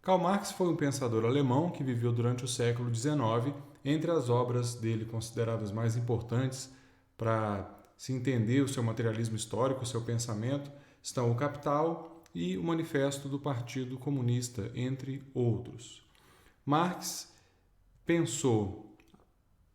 Karl Marx foi um pensador alemão que viveu durante o século XIX. Entre as obras dele consideradas mais importantes para se entender o seu materialismo histórico, o seu pensamento, estão o Capital e o Manifesto do Partido Comunista, entre outros. Marx pensou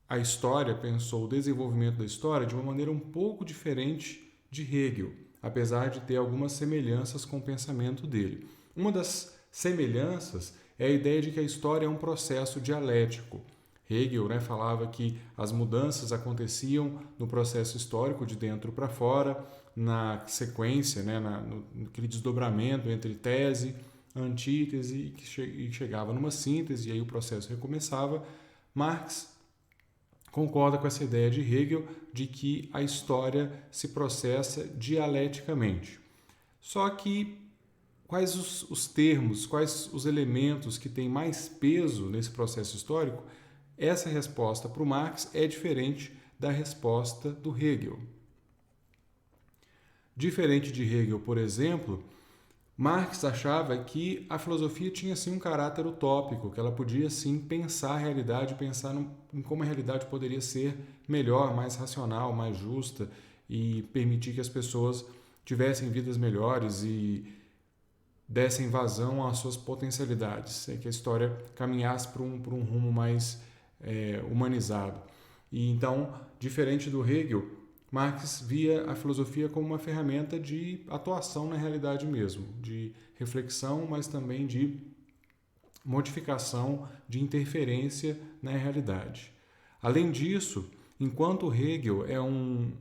a história, pensou o desenvolvimento da história de uma maneira um pouco diferente de Hegel, apesar de ter algumas semelhanças com o pensamento dele. Uma das semelhanças é a ideia de que a história é um processo dialético. Hegel, falava que as mudanças aconteciam no processo histórico de dentro para fora, na sequência, naquele desdobramento entre tese, antítese e chegava numa síntese e aí o processo recomeçava. Marx concorda com essa ideia de Hegel de que a história se processa dialeticamente. Só que quais os termos, quais os elementos que têm mais peso nesse processo histórico? Essa resposta para o Marx é diferente da resposta do Hegel. Diferente de Hegel, por exemplo, Marx achava que a filosofia tinha sim um caráter utópico, que ela podia sim pensar a realidade, pensar em como a realidade poderia ser melhor, mais racional, mais justa e permitir que as pessoas tivessem vidas melhores e dessem vazão às suas potencialidades, que a história caminhasse por um rumo mais humanizado. E então, diferente do Hegel, Marx via a filosofia como uma ferramenta de atuação na realidade mesmo, de reflexão, mas também de modificação, de interferência na realidade. Além disso, enquanto Hegel é um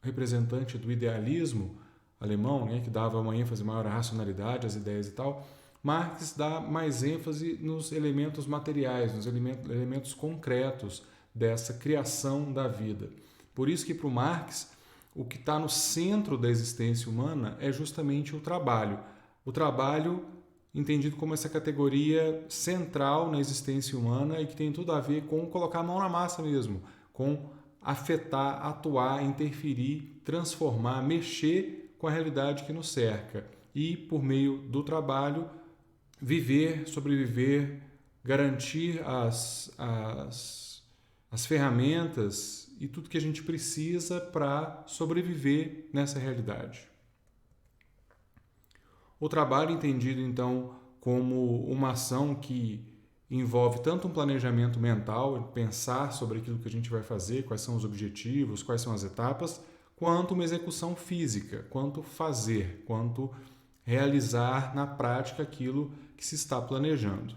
representante do idealismo alemão, que dava uma ênfase maior à racionalidade, às ideias e tal, Marx dá mais ênfase nos elementos materiais, nos elementos concretos dessa criação da vida. Por isso que para o Marx, o que está no centro da existência humana é justamente o trabalho. O trabalho entendido como essa categoria central na existência humana e que tem tudo a ver com colocar a mão na massa mesmo, com afetar, atuar, interferir, transformar, mexer com a realidade que nos cerca. E, por meio do trabalho, viver, sobreviver, garantir as ferramentas e tudo que a gente precisa para sobreviver nessa realidade. O trabalho entendido, então, como uma ação que envolve tanto um planejamento mental, pensar sobre aquilo que a gente vai fazer, quais são os objetivos, quais são as etapas, quanto uma execução física, quanto fazer, quanto realizar na prática aquilo que se está planejando.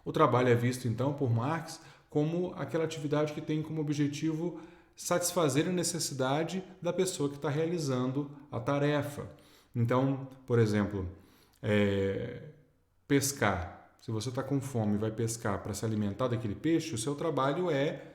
O trabalho é visto, então, por Marx como aquela atividade que tem como objetivo satisfazer a necessidade da pessoa que está realizando a tarefa. Então, por exemplo, pescar. Se você está com fome e vai pescar para se alimentar daquele peixe, o seu trabalho é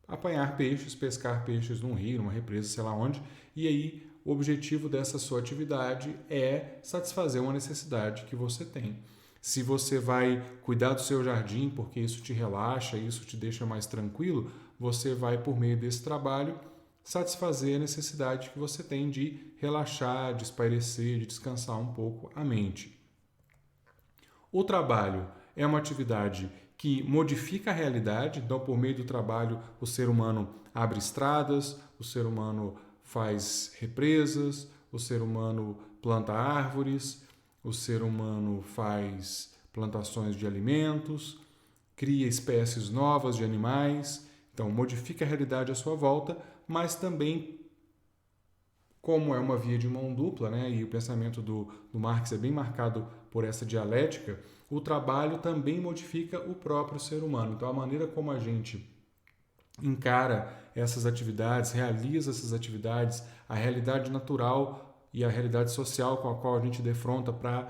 apanhar peixes, pescar peixes num rio, numa represa, sei lá onde, e aí o objetivo dessa sua atividade é satisfazer uma necessidade que você tem. Se você vai cuidar do seu jardim porque isso te relaxa, isso te deixa mais tranquilo, você vai, por meio desse trabalho, satisfazer a necessidade que você tem de relaxar, de espairecer, de descansar um pouco a mente. O trabalho é uma atividade que modifica a realidade, então, por meio do trabalho, o ser humano abre estradas, o ser humano faz represas, o ser humano planta árvores, o ser humano faz plantações de alimentos, cria espécies novas de animais, então modifica a realidade à sua volta, mas também, como é uma via de mão dupla, e o pensamento do Marx é bem marcado por essa dialética, o trabalho também modifica o próprio ser humano. Então, a maneira como a gente encara essas atividades, realiza essas atividades, a realidade natural e a realidade social com a qual a gente defronta para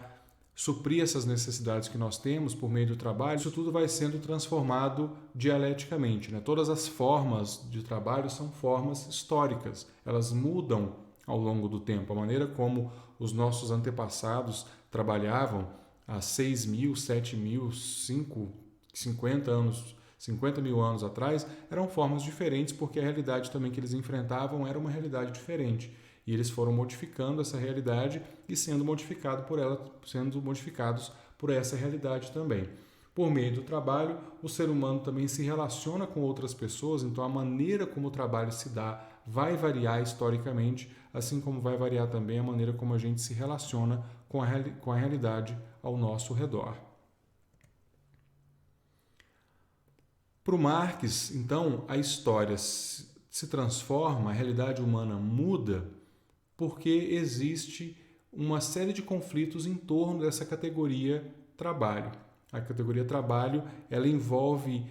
suprir essas necessidades que nós temos por meio do trabalho, isso tudo vai sendo transformado dialeticamente. Todas as formas de trabalho são formas históricas, elas mudam ao longo do tempo. A maneira como os nossos antepassados trabalhavam há 6 mil, 7 mil, 50 mil anos atrás, eram formas diferentes porque a realidade também que eles enfrentavam era uma realidade diferente. E eles foram modificando essa realidade e sendo modificados por essa realidade também. Por meio do trabalho, o ser humano também se relaciona com outras pessoas, então a maneira como o trabalho se dá vai variar historicamente, assim como vai variar também a maneira como a gente se relaciona com a realidade ao nosso redor. Para o Marx, então, a história se transforma, a realidade humana muda, porque existe uma série de conflitos em torno dessa categoria trabalho. A categoria trabalho, ela envolve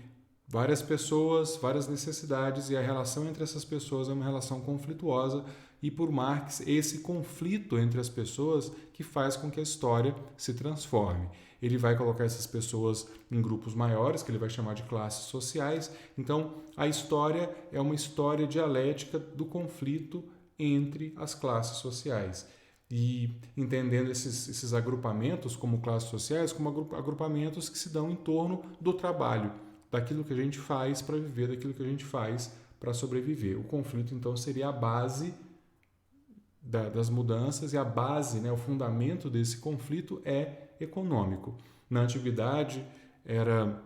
várias pessoas, várias necessidades, e a relação entre essas pessoas é uma relação conflituosa, e por Marx, esse conflito entre as pessoas que faz com que a história se transforme. Ele vai colocar essas pessoas em grupos maiores, que ele vai chamar de classes sociais. Então, a história é uma história dialética do conflito entre as classes sociais. E entendendo esses agrupamentos como classes sociais, como agrupamentos que se dão em torno do trabalho, daquilo que a gente faz para viver, daquilo que a gente faz para sobreviver. O conflito, então, seria a base das mudanças, e a base, o fundamento desse conflito é econômico. Na antiguidade, era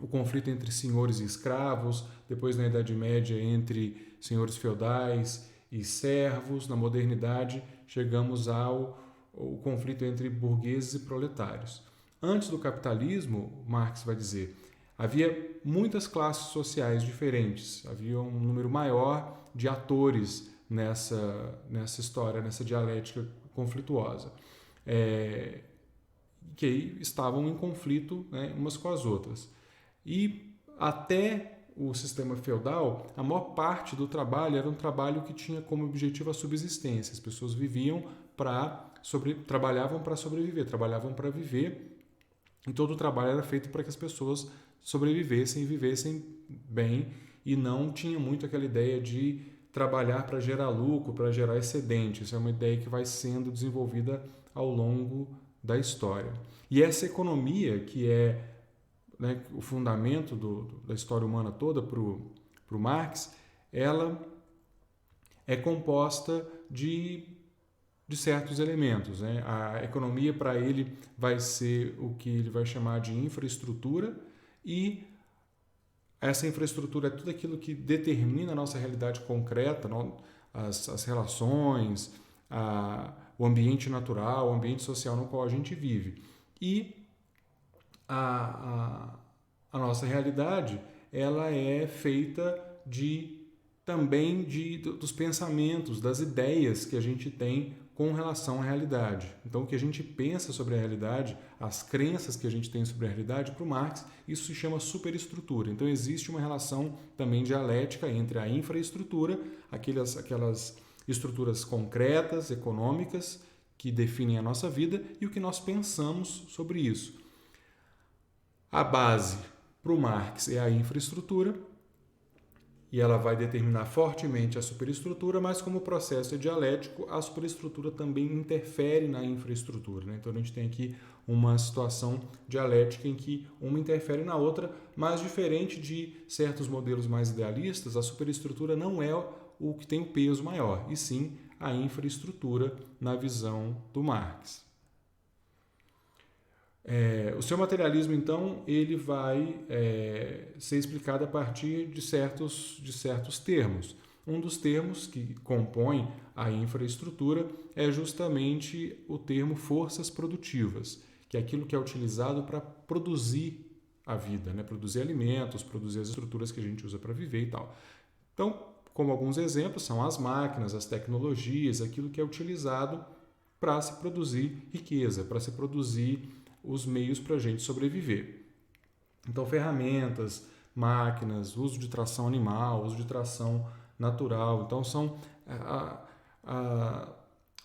o conflito entre senhores e escravos, depois na Idade Média entre senhores feudais e servos, na modernidade chegamos ao conflito entre burgueses e proletários. Antes do capitalismo, Marx vai dizer, havia muitas classes sociais diferentes, havia um número maior de atores nessa história, nessa dialética conflituosa, que estavam em conflito, umas com as outras. E até o sistema feudal, a maior parte do trabalho era um trabalho que tinha como objetivo a subsistência. As pessoas trabalhavam para sobreviver, trabalhavam para viver, e todo o trabalho era feito para que as pessoas sobrevivessem e vivessem bem, e não tinha muito aquela ideia de trabalhar para gerar lucro, para gerar excedente. Isso é uma ideia que vai sendo desenvolvida ao longo da história. E essa economia, que é o fundamento da história humana toda para o Marx, ela é composta de certos elementos. A economia, para ele, vai ser o que ele vai chamar de infraestrutura, e essa infraestrutura é tudo aquilo que determina a nossa realidade concreta, as relações, o ambiente natural, o ambiente social no qual a gente vive. E a nossa realidade, ela é feita também dos pensamentos, das ideias que a gente tem com relação à realidade. Então, o que a gente pensa sobre a realidade, as crenças que a gente tem sobre a realidade, para o Marx, isso se chama superestrutura. Então, existe uma relação também dialética entre a infraestrutura, aquelas estruturas concretas, econômicas, que definem a nossa vida, e o que nós pensamos sobre isso. A base para o Marx é a infraestrutura, e ela vai determinar fortemente a superestrutura, mas como o processo é dialético, a superestrutura também interfere na infraestrutura. Então a gente tem aqui uma situação dialética em que uma interfere na outra, mas diferente de certos modelos mais idealistas, a superestrutura não é o que tem o peso maior, e sim a infraestrutura na visão do Marx. O seu materialismo, então, ele vai ser explicado a partir de certos termos. Um dos termos que compõe a infraestrutura é justamente o termo forças produtivas, que é aquilo que é utilizado para produzir a vida, produzir alimentos, produzir as estruturas que a gente usa para viver e tal. Então, como alguns exemplos, são as máquinas, as tecnologias, aquilo que é utilizado para se produzir riqueza, para se produzir os meios para a gente sobreviver. Então, ferramentas, máquinas, uso de tração animal, uso de tração natural. Então, são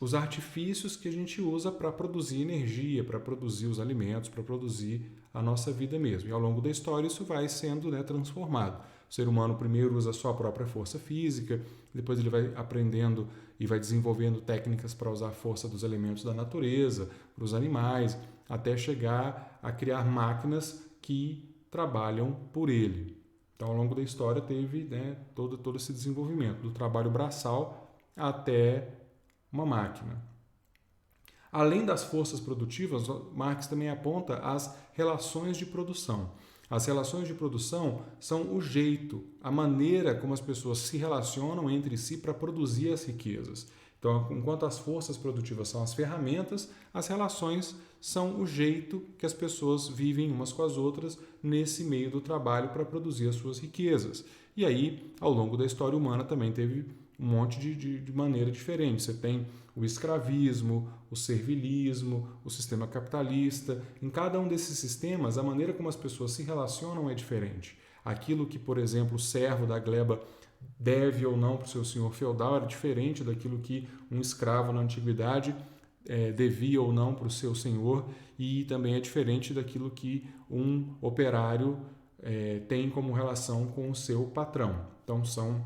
os artifícios que a gente usa para produzir energia, para produzir os alimentos, para produzir a nossa vida mesmo. E ao longo da história isso vai sendo transformado. O ser humano primeiro usa a sua própria força física, depois ele vai aprendendo e vai desenvolvendo técnicas para usar a força dos elementos da natureza, para os animais, até chegar a criar máquinas que trabalham por ele. Então, ao longo da história teve todo esse desenvolvimento, do trabalho braçal até uma máquina. Além das forças produtivas, Marx também aponta as relações de produção. As relações de produção são o jeito, a maneira como as pessoas se relacionam entre si para produzir as riquezas. Então, enquanto as forças produtivas são as ferramentas, as relações são o jeito que as pessoas vivem umas com as outras nesse meio do trabalho para produzir as suas riquezas. E aí, ao longo da história humana, também teve um monte de maneira diferente. Você tem o escravismo, o servilismo, o sistema capitalista. Em cada um desses sistemas, a maneira como as pessoas se relacionam é diferente. Aquilo que, por exemplo, o servo da gleba deve ou não para o seu senhor feudal era diferente daquilo que um escravo na antiguidade devia ou não para o seu senhor, e também é diferente daquilo que um operário tem como relação com o seu patrão. Então, são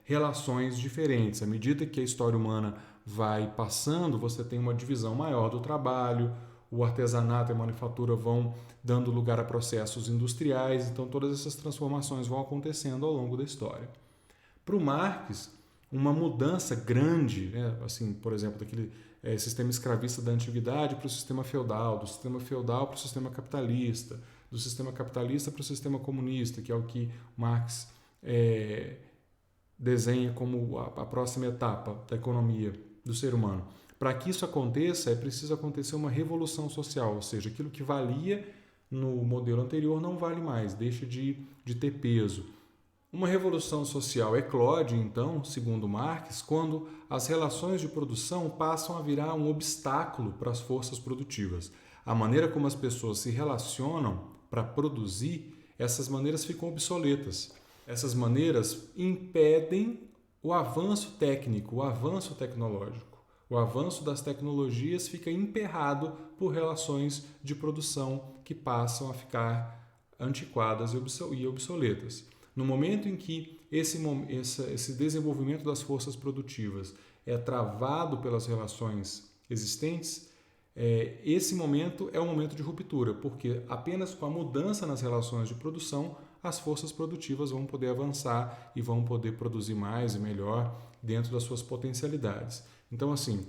relações diferentes. À medida que a história humana vai passando, você tem uma divisão maior do trabalho, o artesanato e a manufatura vão dando lugar a processos industriais, então todas essas transformações vão acontecendo ao longo da história. Para o Marx, uma mudança grande, né, assim, por exemplo, daquele sistema escravista da antiguidade para o sistema feudal, do sistema feudal para o sistema capitalista, do sistema capitalista para o sistema comunista, que é o que Marx desenha como a próxima etapa da economia do ser humano. Para que isso aconteça, é preciso acontecer uma revolução social, ou seja, aquilo que valia no modelo anterior não vale mais, deixa de ter peso. Uma revolução social eclode, então, segundo Marx, quando as relações de produção passam a virar um obstáculo para as forças produtivas. A maneira como as pessoas se relacionam para produzir, essas maneiras ficam obsoletas. Essas maneiras impedem o avanço técnico, o avanço tecnológico. O avanço das tecnologias fica emperrado por relações de produção que passam a ficar antiquadas e obsoletas. No momento em que esse desenvolvimento das forças produtivas é travado pelas relações existentes, esse momento é um momento de ruptura, porque apenas com a mudança nas relações de produção as forças produtivas vão poder avançar e vão poder produzir mais e melhor dentro das suas potencialidades. Então, assim,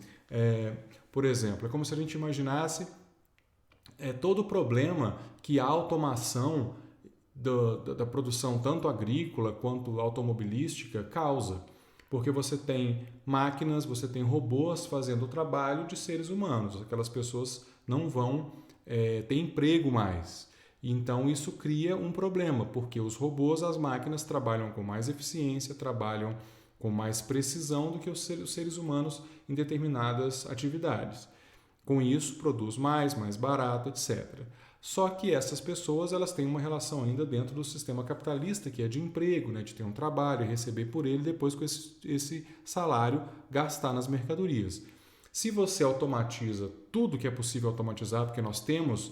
por exemplo, é como se a gente imaginasse todo o problema que a automação da produção, tanto agrícola quanto automobilística, causa. Porque você tem máquinas, você tem robôs fazendo o trabalho de seres humanos. Aquelas pessoas não vão ter emprego mais. Então, isso cria um problema, porque os robôs, as máquinas, trabalham com mais eficiência, trabalham com mais precisão do que os seres humanos em determinadas atividades. Com isso, produz mais barato, etc. Só que essas pessoas elas têm uma relação ainda dentro do sistema capitalista, que é de emprego, né, de ter um trabalho, receber por ele, depois com esse salário gastar nas mercadorias. Se você automatiza tudo que é possível automatizar, porque nós temos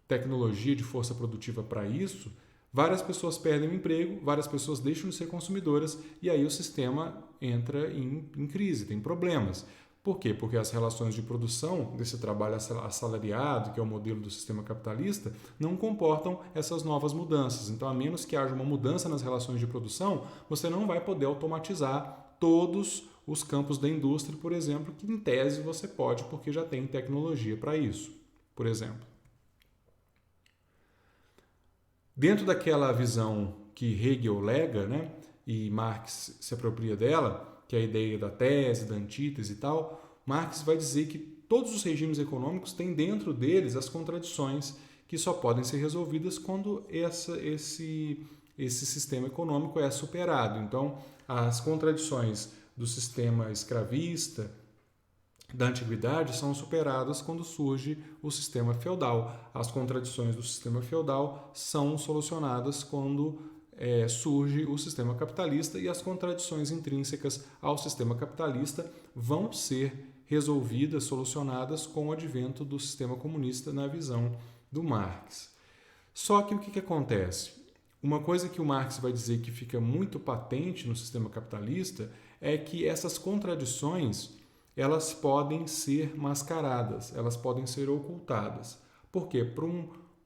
tecnologia de força produtiva para isso, várias pessoas perdem o emprego, várias pessoas deixam de ser consumidoras e aí o sistema entra em crise, tem problemas. Por quê? Porque as relações de produção desse trabalho assalariado, que é o modelo do sistema capitalista, não comportam essas novas mudanças. Então, a menos que haja uma mudança nas relações de produção, você não vai poder automatizar todos os campos da indústria, por exemplo, que em tese você pode, porque já tem tecnologia para isso, por exemplo. Dentro daquela visão que Hegel lega, né, e Marx se apropria dela, que é a ideia da tese, da antítese e tal, Marx vai dizer que todos os regimes econômicos têm dentro deles as contradições que só podem ser resolvidas quando esse sistema econômico é superado. Então, as contradições do sistema escravista da antiguidade são superadas quando surge o sistema feudal. As contradições do sistema feudal são solucionadas quando surge o sistema capitalista, e as contradições intrínsecas ao sistema capitalista vão ser resolvidas, solucionadas com o advento do sistema comunista na visão do Marx. Só que o que acontece? Uma coisa que o Marx vai dizer que fica muito patente no sistema capitalista é que essas contradições elas podem ser mascaradas, elas podem ser ocultadas. Por quê? Por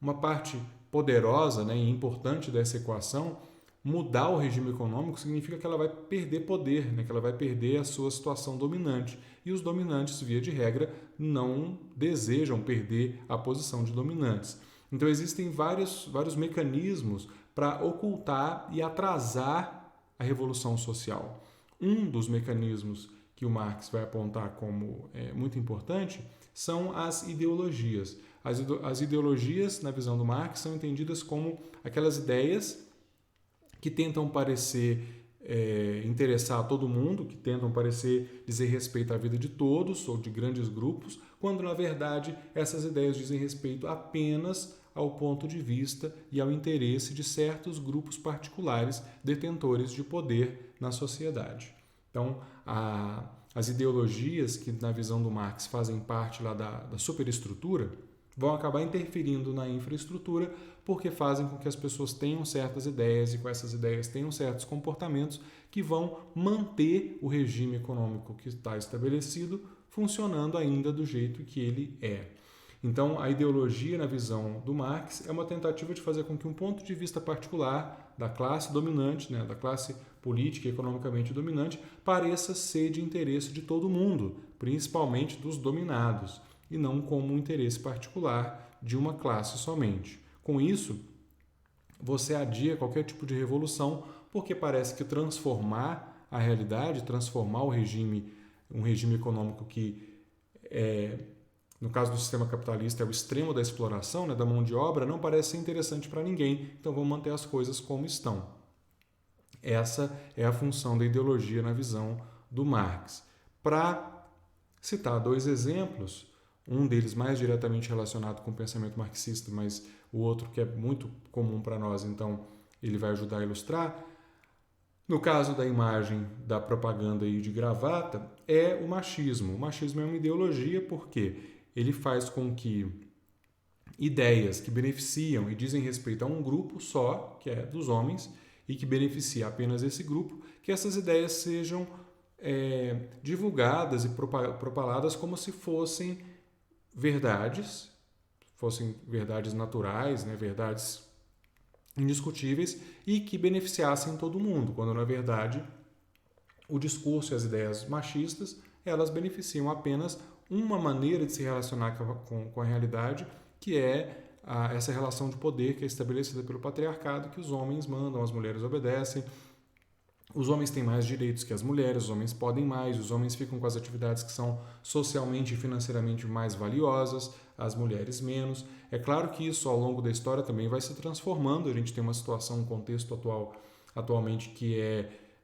uma parte poderosa, né, e importante dessa equação, mudar o regime econômico significa que ela vai perder poder, né? Que ela vai perder a sua situação dominante. E os dominantes, via de regra, não desejam perder a posição de dominantes. Então, existem vários mecanismos para ocultar e atrasar a revolução social. Um dos mecanismos que o Marx vai apontar como muito importante são as ideologias. As ideologias, na visão do Marx, são entendidas como aquelas ideias que tentam parecer interessar a todo mundo, que tentam parecer dizer respeito à vida de todos ou de grandes grupos, quando na verdade essas ideias dizem respeito apenas ao ponto de vista e ao interesse de certos grupos particulares detentores de poder na sociedade. Então, as ideologias que, na visão do Marx, fazem parte lá da superestrutura, vão acabar interferindo na infraestrutura porque fazem com que as pessoas tenham certas ideias e com essas ideias tenham certos comportamentos que vão manter o regime econômico que está estabelecido funcionando ainda do jeito que ele é. Então, a ideologia, na visão do Marx, é uma tentativa de fazer com que um ponto de vista particular da classe dominante, né, da classe política e economicamente dominante, pareça ser de interesse de todo mundo, principalmente dos dominados, e não como um interesse particular de uma classe somente. Com isso, você adia qualquer tipo de revolução, porque parece que transformar a realidade, transformar um regime econômico que no caso do sistema capitalista, é o extremo da exploração, né, da mão de obra, não parece ser interessante para ninguém, então vamos manter as coisas como estão. Essa é a função da ideologia na visão do Marx. Para citar dois exemplos, um deles mais diretamente relacionado com o pensamento marxista, mas o outro que é muito comum para nós, então ele vai ajudar a ilustrar. No caso da imagem da propaganda aí de gravata, é o machismo. O machismo é uma ideologia porque ele faz com que ideias que beneficiam e dizem respeito a um grupo só, que é dos homens, e que beneficia apenas esse grupo, que essas ideias sejam divulgadas e propaladas como se fossem verdades naturais, né, verdades indiscutíveis e que beneficiassem todo mundo, quando na verdade o discurso e as ideias machistas elas beneficiam apenas uma maneira de se relacionar com a realidade, que é essa relação de poder que é estabelecida pelo patriarcado, que os homens mandam, as mulheres obedecem. Os homens têm mais direitos que as mulheres, os homens podem mais, os homens ficam com as atividades que são socialmente e financeiramente mais valiosas, as mulheres menos. É claro que isso ao longo da história também vai se transformando, a gente tem uma situação, um contexto atualmente que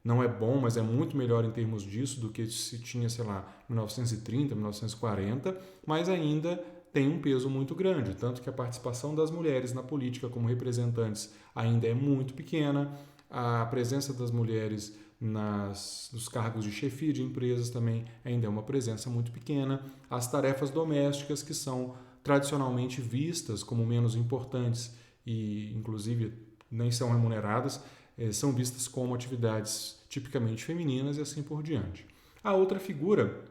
não é bom, mas é muito melhor em termos disso do que se tinha, sei lá, 1930, 1940, mas ainda tem um peso muito grande, tanto que a participação das mulheres na política como representantes ainda é muito pequena, a presença das mulheres nos cargos de chefia de empresas também ainda é uma presença muito pequena, as tarefas domésticas que são tradicionalmente vistas como menos importantes e inclusive nem são remuneradas, são vistas como atividades tipicamente femininas e assim por diante. A outra figura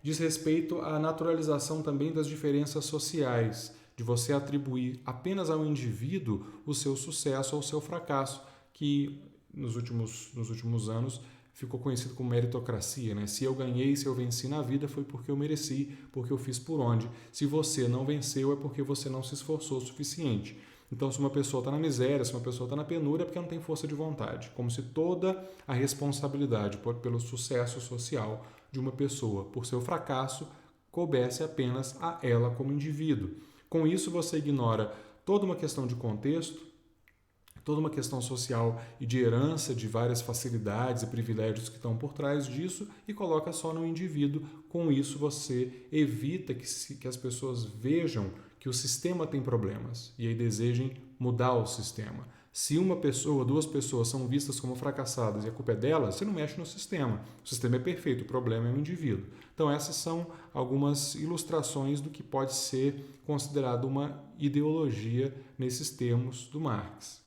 diz respeito à naturalização também das diferenças sociais, de você atribuir apenas ao indivíduo o seu sucesso ou o seu fracasso, que nos últimos anos ficou conhecido como meritocracia, né? Se eu ganhei, se eu venci na vida, foi porque eu mereci, porque eu fiz por onde. Se você não venceu, é porque você não se esforçou o suficiente. Então, se uma pessoa está na miséria, se uma pessoa está na penúria, é porque não tem força de vontade. Como se toda a responsabilidade pelo sucesso social de uma pessoa, por seu fracasso, coubesse apenas a ela como indivíduo. Com isso, você ignora toda uma questão de contexto, toda uma questão social e de herança de várias facilidades e privilégios que estão por trás disso e coloca só no indivíduo. Com isso, você evita que as pessoas vejam que o sistema tem problemas e aí desejem mudar o sistema. Se uma pessoa, duas pessoas são vistas como fracassadas e a culpa é delas, você não mexe no sistema. O sistema é perfeito, o problema é o indivíduo. Então essas são algumas ilustrações do que pode ser considerado uma ideologia nesses termos do Marx.